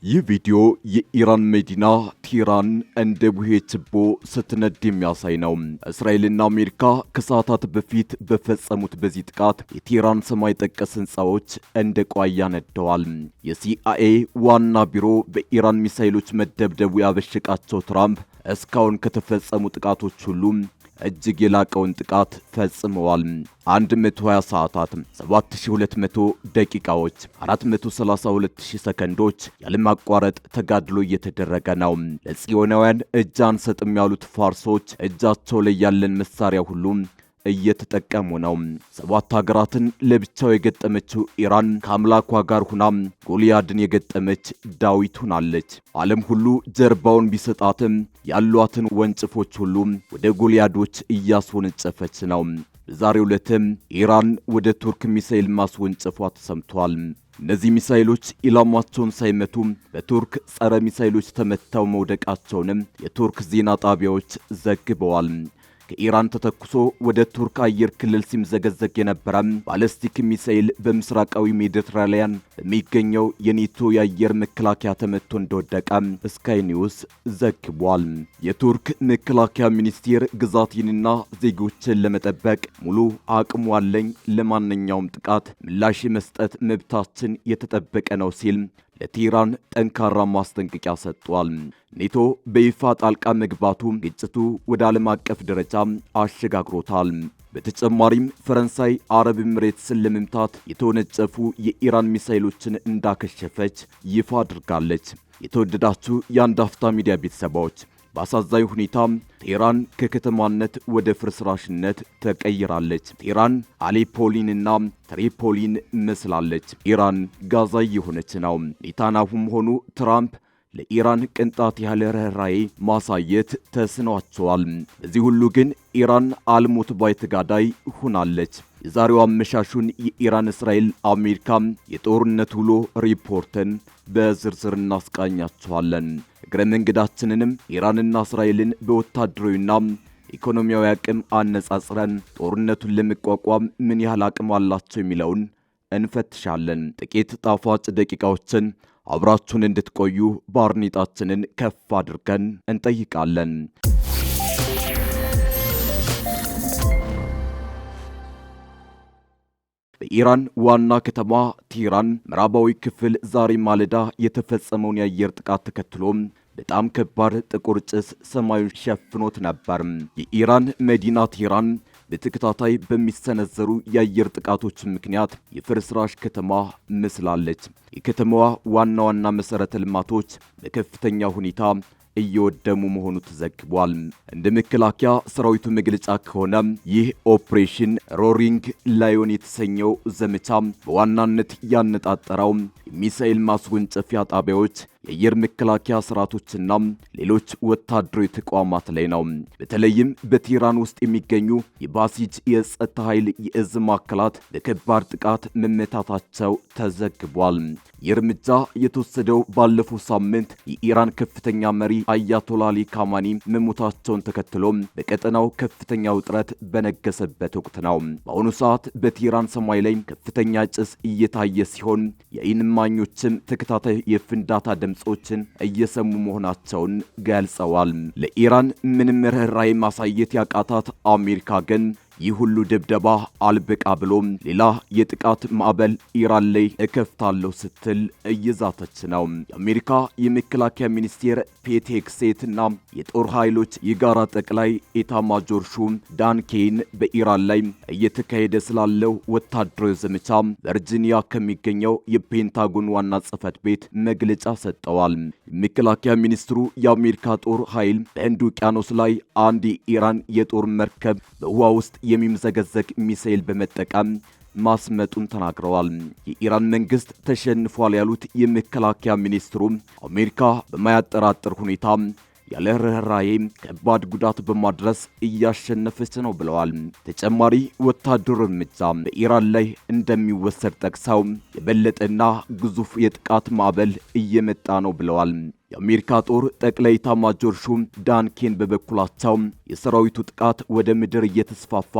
ይህ ቪዲዮ የኢራን መዲና ቴህራን እንደ ቡሄ ችቦ ስትነድ የሚያሳይ ነው። እስራኤልና አሜሪካ ከሰዓታት በፊት በፈጸሙት በዚህ ጥቃት የቴህራን ሰማይ ጠቀስ ህንፃዎች እንደ ቋያ ነደዋል። የሲአይኤ ዋና ቢሮ በኢራን ሚሳኤሎች መደብደቡ ያበሸቃቸው ትራምፕ እስካሁን ከተፈጸሙ ጥቃቶች ሁሉ እጅግ የላቀውን ጥቃት ፈጽመዋል። 120 ሰዓታት፣ 7200 ደቂቃዎች፣ 432000 ሰከንዶች ያለማቋረጥ ተጋድሎ እየተደረገ ነው። ለጽዮናውያን እጅ አንሰጥም ያሉት ፋርሶች እጃቸው ላይ ያለን መሳሪያ ሁሉ እየተጠቀሙ ነው። 7 ሀገራትን ለብቻው የገጠመችው ኢራን ከአምላኳ ጋር ሁና ጎልያድን የገጠመች ዳዊት ሆናለች። ዓለም ሁሉ ጀርባውን ቢሰጣትም ያሏትን ወንጭፎች ሁሉ ወደ ጎልያዶች እያስወነጨፈች ነው። በዛሬው ዕለትም ኢራን ወደ ቱርክ ሚሳኤል ማስወንጨፏ ተሰምቷል። እነዚህ ሚሳኤሎች ኢላማቸውን ሳይመቱ በቱርክ ጸረ ሚሳኤሎች ተመተው መውደቃቸውንም የቱርክ ዜና ጣቢያዎች ዘግበዋል። ከኢራን ተተኩሶ ወደ ቱርክ አየር ክልል ሲምዘገዘግ የነበረ ባለስቲክ ሚሳኤል በምስራቃዊ ሜዲትራኒያን በሚገኘው የኔቶ የአየር መከላከያ ተመቶ እንደወደቀ ስካይ ኒውስ ዘግቧል። የቱርክ መከላከያ ሚኒስቴር ግዛቴንና ዜጎችን ለመጠበቅ ሙሉ አቅሙ አለኝ፣ ለማንኛውም ጥቃት ምላሽ መስጠት መብታችን የተጠበቀ ነው ሲል ለቴህራን ጠንካራ ማስጠንቀቂያ ሰጥቷል። ኔቶ በይፋ ጣልቃ መግባቱ ግጭቱ ወደ ዓለም አቀፍ ደረጃ አሸጋግሮታል። በተጨማሪም ፈረንሳይ አረብ ኤምሬትስን ለመምታት የተወነጨፉ የኢራን ሚሳኤሎችን እንዳከሸፈች ይፋ አድርጋለች። የተወደዳችሁ የአንድ አፍታ ሚዲያ ቤተሰቦች በአሳዛኝ ሁኔታ ቴህራን ከከተማነት ወደ ፍርስራሽነት ተቀይራለች። ቴህራን አሌፖሊንና ትሪፖሊን መስላለች። ኢራን ጋዛ የሆነች ነው። ኔታንያሁም ሆኑ ትራምፕ ለኢራን ቅንጣት ያህል ርኅራኄ ማሳየት ተስኗቸዋል። በዚህ ሁሉ ግን ኢራን አልሞት ባይ ተጋዳይ ሆናለች። የዛሬው አመሻሹን የኢራን እስራኤል አሜሪካ የጦርነት ውሎ ሪፖርትን በዝርዝር እናስቃኛቸዋለን። እግረ መንገዳችንንም ኢራንና እስራኤልን በወታደራዊና ኢኮኖሚያዊ አቅም አነጻጽረን ጦርነቱን ለመቋቋም ምን ያህል አቅም አላቸው የሚለውን እንፈትሻለን። ጥቂት ጣፋጭ ደቂቃዎችን አብራችሁን እንድትቆዩ ባርኔጣችንን ከፍ አድርገን እንጠይቃለን። በኢራን ዋና ከተማ ቴህራን ምዕራባዊ ክፍል ዛሬ ማለዳ የተፈጸመውን የአየር ጥቃት ተከትሎ በጣም ከባድ ጥቁር ጭስ ሰማዩን ሸፍኖት ነበር። የኢራን መዲና ቴህራን በተከታታይ በሚሰነዘሩ የአየር ጥቃቶች ምክንያት የፍርስራሽ ከተማ መስላለች። የከተማዋ ዋና ዋና መሠረተ ልማቶች በከፍተኛ ሁኔታ እየወደሙ መሆኑ ተዘግቧል። እንደ መከላከያ ሰራዊቱ መግለጫ ከሆነ ይህ ኦፕሬሽን ሮሪንግ ላዮን የተሰኘው ዘመቻ በዋናነት ያነጣጠረው የሚሳኤል ማስወንጨፊያ ጣቢያዎች፣ የአየር መከላከያ ስርዓቶችና ሌሎች ወታደራዊ ተቋማት ላይ ነው። በተለይም በቴህራን ውስጥ የሚገኙ የባሲጅ የጸጥታ ኃይል የእዝ ማዕከላት በከባድ ጥቃት መመታታቸው ተዘግቧል። ይህ እርምጃ የተወሰደው ባለፈው ሳምንት የኢራን ከፍተኛ መሪ አያቶላ አሊ ካማኒ መሞታቸውን ተከትሎ በቀጠናው ከፍተኛ ውጥረት በነገሰበት ወቅት ነው። በአሁኑ ሰዓት በቴህራን ሰማይ ላይ ከፍተኛ ጭስ እየታየ ሲሆን የዓይን እማኞችም ተከታታይ የፍንዳታ ድምጾችን እየሰሙ መሆናቸውን ገልጸዋል። ለኢራን ምንም ርኅራኄ ማሳየት ያቃታት አሜሪካ ግን ይህ ሁሉ ድብደባ አልበቃ ብሎ ሌላ የጥቃት ማዕበል ኢራን ላይ እከፍታለሁ ስትል እየዛተች ነው። የአሜሪካ የመከላከያ ሚኒስቴር ፔት ሄግሴትና የጦር ኃይሎች የጋራ ጠቅላይ ኤታማጆር ሹም ዳን ኬን በኢራን ላይ እየተካሄደ ስላለው ወታደራዊ ዘመቻ ቨርጂኒያ ከሚገኘው የፔንታጎን ዋና ጽሕፈት ቤት መግለጫ ሰጥተዋል። የመከላከያ ሚኒስትሩ የአሜሪካ ጦር ኃይል በህንድ ውቅያኖስ ላይ አንድ የኢራን የጦር መርከብ በውሃ ውስጥ የሚምዘገዘግ ሚሳኤል በመጠቀም ማስመጡን ተናግረዋል። የኢራን መንግስት ተሸንፏል ያሉት የመከላከያ ሚኒስትሩ አሜሪካ በማያጠራጥር ሁኔታ ያለ ርኅራኄ ከባድ ጉዳት በማድረስ እያሸነፈች ነው ብለዋል። ተጨማሪ ወታደራዊ እርምጃ በኢራን ላይ እንደሚወሰድ ጠቅሰው የበለጠና ግዙፍ የጥቃት ማዕበል እየመጣ ነው ብለዋል። የአሜሪካ ጦር ጠቅላይ ኤታማዦር ሹም ዳን ኬን በበኩላቸው የሰራዊቱ ጥቃት ወደ ምድር እየተስፋፋ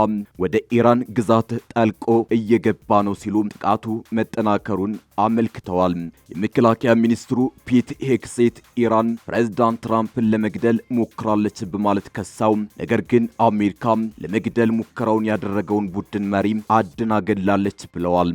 ወደ ኢራን ግዛት ጠልቆ እየገባ ነው ሲሉ ጥቃቱ መጠናከሩን አመልክተዋል። የመከላከያ ሚኒስትሩ ፒት ሄግሴት ኢራን ፕሬዝዳንት ትራምፕን ለመግደል ሞክራለች በማለት ከሳው፣ ነገር ግን አሜሪካ ለመግደል ሙከራውን ያደረገውን ቡድን መሪ አደናገላለች ብለዋል።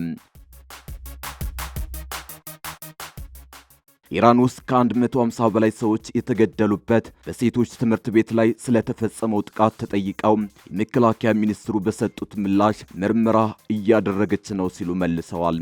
ኢራን ውስጥ ከ150 በላይ ሰዎች የተገደሉበት በሴቶች ትምህርት ቤት ላይ ስለተፈጸመው ጥቃት ተጠይቀው የመከላከያ ሚኒስትሩ በሰጡት ምላሽ ምርመራ እያደረገች ነው ሲሉ መልሰዋል።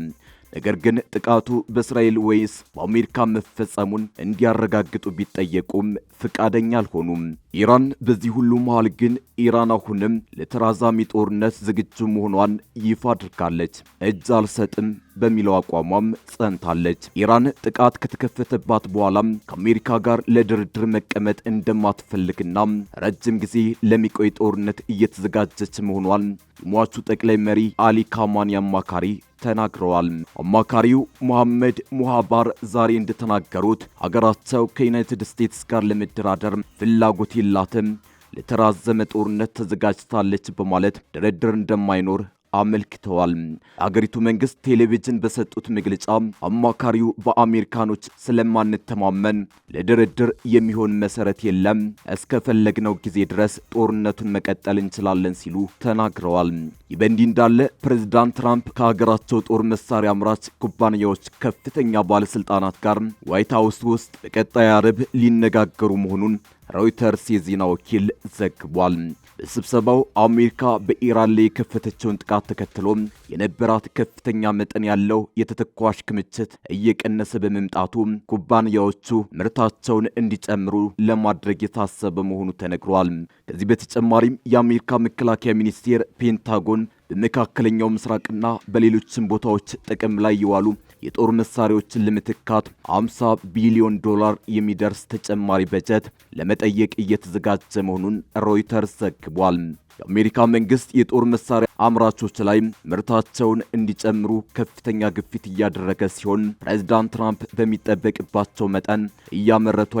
ነገር ግን ጥቃቱ በእስራኤል ወይስ በአሜሪካ መፈጸሙን እንዲያረጋግጡ ቢጠየቁም ፍቃደኛ አልሆኑም። ኢራን በዚህ ሁሉ መሃል ግን ኢራን አሁንም ለተራዛሚ ጦርነት ዝግጁ መሆኗን ይፋ አድርጋለች። እጅ አልሰጥም በሚለው አቋሟም ጸንታለች። ኢራን ጥቃት ከተከፈተባት በኋላም ከአሜሪካ ጋር ለድርድር መቀመጥ እንደማትፈልግና ረጅም ጊዜ ለሚቆይ ጦርነት እየተዘጋጀች መሆኗን የሟቹ ጠቅላይ መሪ አሊ ካማኒ አማካሪ ተናግረዋል። አማካሪው መሐመድ ሙሃባር ዛሬ እንደተናገሩት ሀገራቸው ከዩናይትድ ስቴትስ ጋር ለመደራደር ፍላጎት የላትም፣ ለተራዘመ ጦርነት ተዘጋጅታለች በማለት ድርድር እንደማይኖር አመልክተዋል። የአገሪቱ መንግስት ቴሌቪዥን በሰጡት መግለጫ አማካሪው በአሜሪካኖች ስለማንተማመን ለድርድር የሚሆን መሰረት የለም፣ እስከፈለግነው ጊዜ ድረስ ጦርነቱን መቀጠል እንችላለን ሲሉ ተናግረዋል። ይህ በእንዲህ እንዳለ ፕሬዝዳንት ትራምፕ ከሀገራቸው ጦር መሳሪያ አምራች ኩባንያዎች ከፍተኛ ባለስልጣናት ጋር ዋይት ሀውስ ውስጥ በቀጣይ አርብ ሊነጋገሩ መሆኑን ሮይተርስ የዜና ወኪል ዘግቧል። በስብሰባው አሜሪካ በኢራን ላይ የከፈተችውን ጥቃት ተከትሎ የነበራት ከፍተኛ መጠን ያለው የተተኳሽ ክምችት እየቀነሰ በመምጣቱ ኩባንያዎቹ ምርታቸውን እንዲጨምሩ ለማድረግ የታሰበ መሆኑ ተነግሯል። ከዚህ በተጨማሪም የአሜሪካ መከላከያ ሚኒስቴር ፔንታጎን በመካከለኛው ምስራቅና በሌሎችም ቦታዎች ጥቅም ላይ የዋሉ የጦር መሳሪያዎችን ለመተካት 50 ቢሊዮን ዶላር የሚደርስ ተጨማሪ በጀት ለመጠየቅ እየተዘጋጀ መሆኑን ሮይተርስ ዘግቧል። የአሜሪካ መንግስት የጦር መሳሪያ አምራቾች ላይ ምርታቸውን እንዲጨምሩ ከፍተኛ ግፊት እያደረገ ሲሆን ፕሬዝዳንት ትራምፕ በሚጠበቅባቸው መጠን እያመረቱ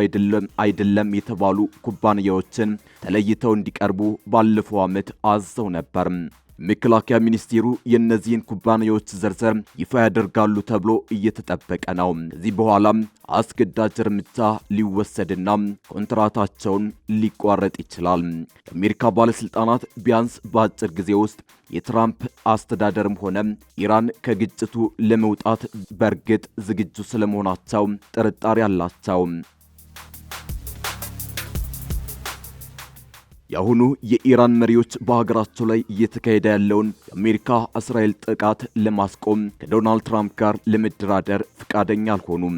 አይደለም የተባሉ ኩባንያዎችን ተለይተው እንዲቀርቡ ባለፈው ዓመት አዘው ነበር። መከላከያ ሚኒስቴሩ የእነዚህን ኩባንያዎች ዝርዝር ይፋ ያደርጋሉ ተብሎ እየተጠበቀ ነው። ከዚህ በኋላም አስገዳጅ እርምጃ ሊወሰድና ኮንትራታቸውን ሊቋረጥ ይችላል። የአሜሪካ ባለስልጣናት ቢያንስ በአጭር ጊዜ ውስጥ የትራምፕ አስተዳደርም ሆነ ኢራን ከግጭቱ ለመውጣት በእርግጥ ዝግጁ ስለመሆናቸው ጥርጣሬ አላቸው። የአሁኑ የኢራን መሪዎች በሀገራቸው ላይ እየተካሄደ ያለውን የአሜሪካ እስራኤል ጥቃት ለማስቆም ከዶናልድ ትራምፕ ጋር ለመደራደር ፈቃደኛ አልሆኑም።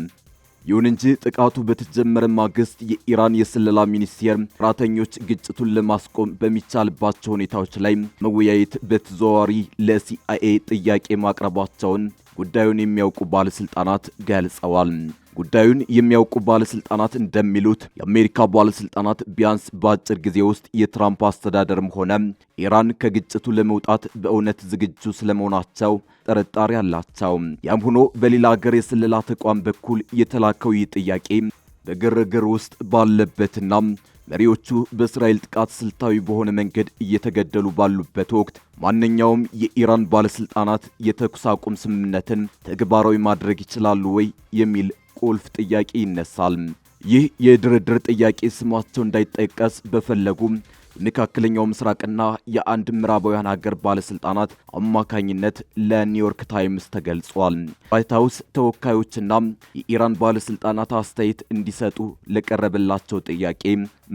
ይሁን እንጂ ጥቃቱ በተጀመረ ማግስት የኢራን የስለላ ሚኒስቴር ሰራተኞች ግጭቱን ለማስቆም በሚቻልባቸው ሁኔታዎች ላይ መወያየት በተዘዋዋሪ ለሲአይኤ ጥያቄ ማቅረባቸውን ጉዳዩን የሚያውቁ ባለስልጣናት ገልጸዋል። ጉዳዩን የሚያውቁ ባለስልጣናት እንደሚሉት የአሜሪካ ባለስልጣናት ቢያንስ በአጭር ጊዜ ውስጥ የትራምፕ አስተዳደርም ሆነ ኢራን ከግጭቱ ለመውጣት በእውነት ዝግጁ ስለመሆናቸው ጥርጣሬ አላቸው። ያም ሆኖ በሌላ ሀገር የስለላ ተቋም በኩል የተላከው ይህ ጥያቄ በግርግር ውስጥ ባለበትና መሪዎቹ በእስራኤል ጥቃት ስልታዊ በሆነ መንገድ እየተገደሉ ባሉበት ወቅት ማንኛውም የኢራን ባለስልጣናት የተኩስ አቁም ስምምነትን ተግባራዊ ማድረግ ይችላሉ ወይ የሚል ቁልፍ ጥያቄ ይነሳል። ይህ የድርድር ጥያቄ ስማቸው እንዳይጠቀስ በፈለጉ የመካከለኛው ምስራቅና የአንድ ምዕራባውያን ሀገር ባለስልጣናት አማካኝነት ለኒውዮርክ ታይምስ ተገልጿል። ዋይት ሀውስ ተወካዮችና የኢራን ባለስልጣናት አስተያየት እንዲሰጡ ለቀረበላቸው ጥያቄ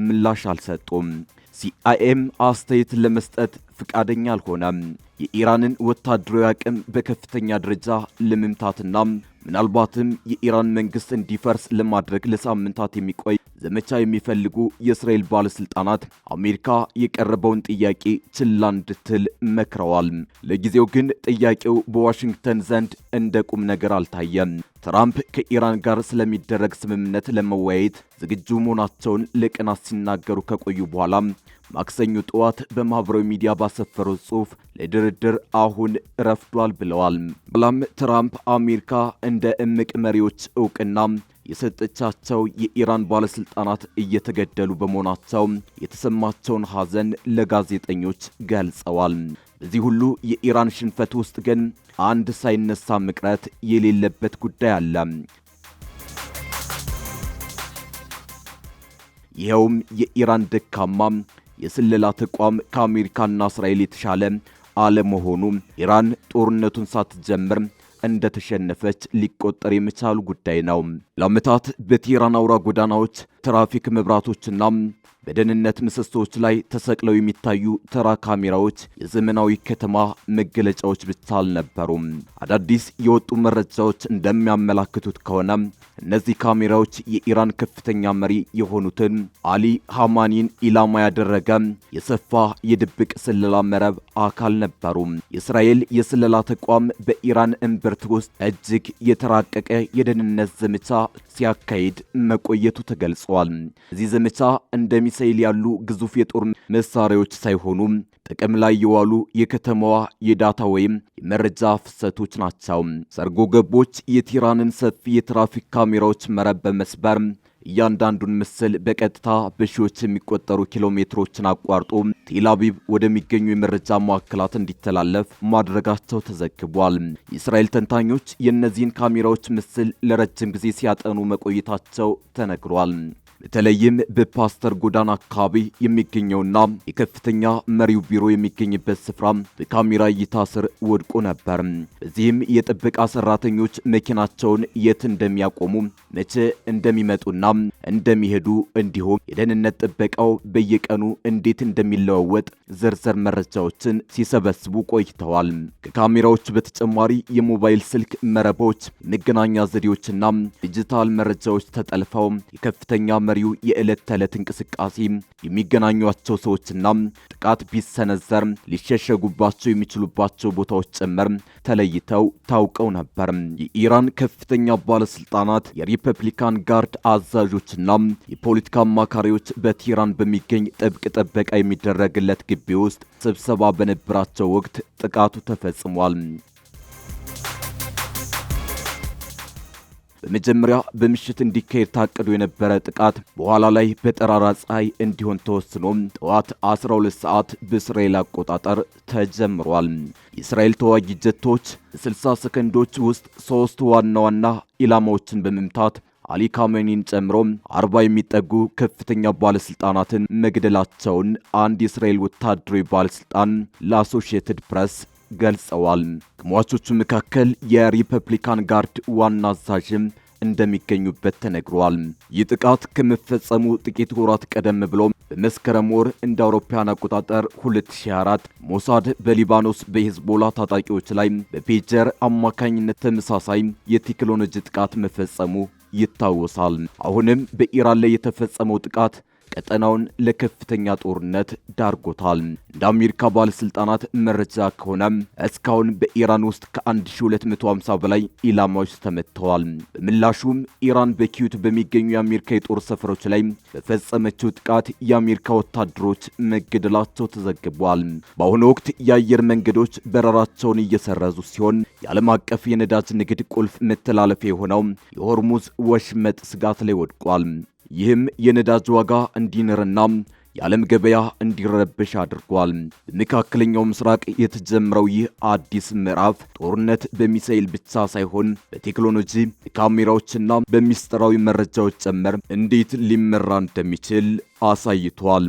ምላሽ አልሰጡም። ሲአይኤም አስተያየት ለመስጠት ፍቃደኛ አልሆነም። የኢራንን ወታደራዊ አቅም በከፍተኛ ደረጃ ለመምታትና ምናልባትም የኢራን መንግስት እንዲፈርስ ለማድረግ ለሳምንታት የሚቆይ ዘመቻ የሚፈልጉ የእስራኤል ባለስልጣናት አሜሪካ የቀረበውን ጥያቄ ችላ እንድትል መክረዋል። ለጊዜው ግን ጥያቄው በዋሽንግተን ዘንድ እንደ ቁም ነገር አልታየም። ትራምፕ ከኢራን ጋር ስለሚደረግ ስምምነት ለመወያየት ዝግጁ መሆናቸውን ለቀናት ሲናገሩ ከቆዩ በኋላ ማክሰኞ ጠዋት በማህበራዊ ሚዲያ ባሰፈረው ጽሑፍ ለድርድር አሁን ረፍዷል ብለዋል። በኋላም ትራምፕ አሜሪካ እንደ እምቅ መሪዎች እውቅና የሰጠቻቸው የኢራን ባለስልጣናት እየተገደሉ በመሆናቸው የተሰማቸውን ሐዘን ለጋዜጠኞች ገልጸዋል። በዚህ ሁሉ የኢራን ሽንፈት ውስጥ ግን አንድ ሳይነሳ መቅረት የሌለበት ጉዳይ አለ። ይኸውም የኢራን ደካማ የስለላ ተቋም ከአሜሪካና እስራኤል የተሻለ አለመሆኑ ኢራን ጦርነቱን ሳትጀምር እንደተሸነፈች ሊቆጠር የሚቻል ጉዳይ ነው። ለዓመታት በቴህራን አውራ ጎዳናዎች ትራፊክ መብራቶችና በደህንነት ምሰሶች ላይ ተሰቅለው የሚታዩ ተራ ካሜራዎች የዘመናዊ ከተማ መገለጫዎች ብቻ አልነበሩም። አዳዲስ የወጡ መረጃዎች እንደሚያመላክቱት ከሆነ እነዚህ ካሜራዎች የኢራን ከፍተኛ መሪ የሆኑትን አሊ ሐማኒን ኢላማ ያደረገ የሰፋ የድብቅ ስለላ መረብ አካል ነበሩ። የእስራኤል የስለላ ተቋም በኢራን እምብርት ውስጥ እጅግ የተራቀቀ የደህንነት ዘመቻ ሲያካሂድ መቆየቱ ተገልጿል። እዚህ ዘመቻ እንደ ሚሳኤል ያሉ ግዙፍ የጦር መሳሪያዎች ሳይሆኑ ጥቅም ላይ የዋሉ የከተማዋ የዳታ ወይም የመረጃ ፍሰቶች ናቸው። ሰርጎ ገቦች የቴህራንን ሰፊ የትራፊክ ካሜራዎች መረብ በመስበር እያንዳንዱን ምስል በቀጥታ በሺዎች የሚቆጠሩ ኪሎ ሜትሮችን አቋርጦ ቴልአቪቭ ወደሚገኙ የመረጃ ማዕከላት እንዲተላለፍ ማድረጋቸው ተዘግቧል። የእስራኤል ተንታኞች የእነዚህን ካሜራዎች ምስል ለረጅም ጊዜ ሲያጠኑ መቆየታቸው ተነግሯል። በተለይም በፓስተር ጎዳና አካባቢ የሚገኘውና የከፍተኛ መሪው ቢሮ የሚገኝበት ስፍራ በካሜራ እይታ ስር ወድቆ ነበር። በዚህም የጥበቃ ሰራተኞች መኪናቸውን የት እንደሚያቆሙ፣ መቼ እንደሚመጡና እንደሚሄዱ እንዲሁም የደህንነት ጥበቃው በየቀኑ እንዴት እንደሚለዋወጥ ዝርዝር መረጃዎችን ሲሰበስቡ ቆይተዋል። ከካሜራዎቹ በተጨማሪ የሞባይል ስልክ መረቦች፣ መገናኛ ዘዴዎችና ዲጂታል መረጃዎች ተጠልፈው የከፍተኛ መሪው የዕለት ተዕለት እንቅስቃሴ የሚገናኟቸው ሰዎችና ጥቃት ቢሰነዘር ሊሸሸጉባቸው የሚችሉባቸው ቦታዎች ጭምር ተለይተው ታውቀው ነበር። የኢራን ከፍተኛ ባለስልጣናት፣ የሪፐብሊካን ጋርድ አዛዦችና የፖለቲካ አማካሪዎች በቴህራን በሚገኝ ጥብቅ ጥበቃ የሚደረግለት ግቢ ውስጥ ስብሰባ በነበራቸው ወቅት ጥቃቱ ተፈጽሟል። በመጀመሪያ በምሽት እንዲካሄድ ታቅዶ የነበረ ጥቃት በኋላ ላይ በጠራራ ፀሐይ እንዲሆን ተወስኖ ጠዋት 12 ሰዓት በእስራኤል አቆጣጠር ተጀምሯል። የእስራኤል ተዋጊ ጀቶች በ60 ሰከንዶች ውስጥ 3 ዋና ዋና ኢላማዎችን በመምታት አሊ ካሜኒን ጨምሮ 40 የሚጠጉ ከፍተኛ ባለስልጣናትን መግደላቸውን አንድ የእስራኤል ወታደራዊ ባለስልጣን ለአሶሺየትድ ፕሬስ ገልጸዋል። ከሟቾቹ መካከል የሪፐብሊካን ጋርድ ዋና አዛዥም እንደሚገኙበት ተነግሯል። ይህ ጥቃት ከመፈጸሙ ጥቂት ወራት ቀደም ብሎ በመስከረም ወር እንደ አውሮፓውያን አቆጣጠር 2024 ሞሳድ በሊባኖስ በሂዝቦላ ታጣቂዎች ላይ በፔጀር አማካኝነት ተመሳሳይ የቴክኖሎጂ ጥቃት መፈጸሙ ይታወሳል። አሁንም በኢራን ላይ የተፈጸመው ጥቃት ቀጠናውን ለከፍተኛ ጦርነት ዳርጎታል። እንደ አሜሪካ ባለስልጣናት መረጃ ከሆነ እስካሁን በኢራን ውስጥ ከ1250 በላይ ኢላማዎች ተመትተዋል። በምላሹም ኢራን በኪዩት በሚገኙ የአሜሪካ የጦር ሰፈሮች ላይ በፈጸመችው ጥቃት የአሜሪካ ወታደሮች መገደላቸው ተዘግቧል። በአሁኑ ወቅት የአየር መንገዶች በረራቸውን እየሰረዙ ሲሆን የዓለም አቀፍ የነዳጅ ንግድ ቁልፍ መተላለፊያ የሆነው የሆርሙዝ ወሽመጥ ስጋት ላይ ወድቋል። ይህም የነዳጅ ዋጋ እንዲንርና የዓለም ገበያ እንዲረበሽ አድርጓል። በመካከለኛው ምስራቅ የተጀመረው ይህ አዲስ ምዕራፍ ጦርነት በሚሳኤል ብቻ ሳይሆን በቴክኖሎጂ በካሜራዎችና በሚስጥራዊ መረጃዎች ጭምር እንዴት ሊመራ እንደሚችል አሳይቷል።